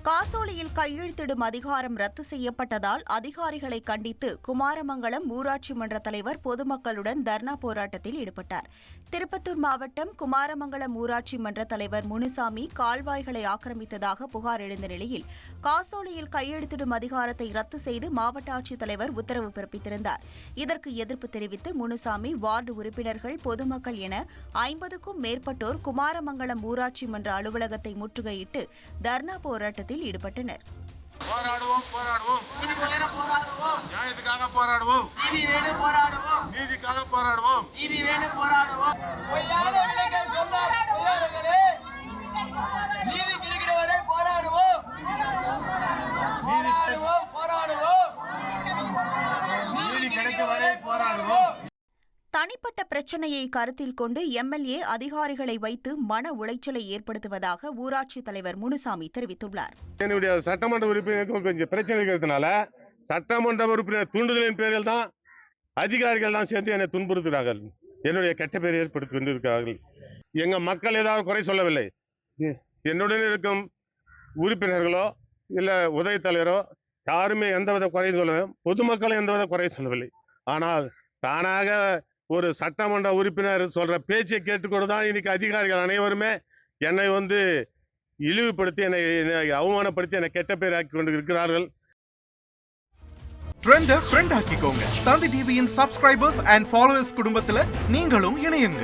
காசோலையில் கையெழுத்திடும் அதிகாரம் ரத்து செய்யப்பட்டதால் அதிகாரிகளை கண்டித்து குமாரமங்கலம் ஊராட்சி மன்ற தலைவர் பொதுமக்களுடன் தர்ணா போராட்டத்தில் ஈடுபட்டார். திருப்பத்தூர் மாவட்டம் குமாரமங்கலம் ஊராட்சி மன்ற தலைவர் முனுசாமி கால்வாய்களை ஆக்கிரமித்ததாக புகார் எழுந்த நிலையில் காசோலையில் கையெழுத்திடும் அதிகாரத்தை ரத்து செய்து மாவட்ட ஆட்சித்தலைவர் உத்தரவு பிறப்பித்திருந்தார். இதற்கு எதிர்ப்பு தெரிவித்து முனுசாமி வார்டு உறுப்பினர்கள் பொதுமக்கள் என 50க்கும் மேற்பட்டோர் குமாரமங்கலம் ஊராட்சி மன்ற அலுவலகத்தை முற்றுகையிட்டு தர்ணா போராட்டத்தில் ஈடுபட்டனர். போராடுவோம் போராடுவோம் நியாயத்துக்காக போராடுவோம் நீதிக்காக போராடுவோம் நீதி கிடைக்கிற வரை போராடுவோம் நீதி கிடைக்கிற வரை போராடுவோம். தனிப்பட்ட பிரச்சினையை கருத்தில் கொண்டு எம்எல்ஏ அதிகாரிகளை வைத்து மன உளைச்சலை ஏற்படுத்துவதாக ஊராட்சி தலைவர் முனுசாமி தெரிவித்துள்ளார். என்னுடைய சட்டமன்ற உறுப்பினருக்கு கொஞ்சம் பிரச்சனை இருக்கிறதுனால சட்டமன்ற உறுப்பினர் தூண்டுதலின் பேரில் தான் அதிகாரிகள் தான் சேர்ந்து என்னை துன்புறுத்துகிறார்கள். என்னுடைய கெட்ட பெயரை ஏற்படுத்தி கொண்டிருக்கிறார்கள். எங்க மக்கள் ஏதாவது குறை சொல்லவில்லை. என்னுடன் இருக்கும் உறுப்பினர்களோ இல்ல உதவி தலைவரோ யாருமே எந்தவித குறையும் சொல்லவில்லை. பொதுமக்களும் எந்தவித குறையும் சொல்லவில்லை. ஆனால் தானாக ஒரு சட்டமன்ற உறுப்பினர் சொல்ற பேச்சை கேட்டுக்கொண்டுதான் இன்னைக்கு அதிகாரிகள் அனைவருமே என்னை இழிவுபடுத்தி என்னை அவமானப்படுத்தி என்னை கெட்ட பேர் ஆக்கி கொண்டு இருக்கிறார்கள். ட்ரெண்டை ஃப்ரெண்ட் ஆக்கிக்கோங்க. தந்தி டிவியின் சப்ஸ்கிரைபர்ஸ் அண்ட் ஃபாலோவர்ஸ் குடும்பத்தில் நீங்களும் இணையுங்க.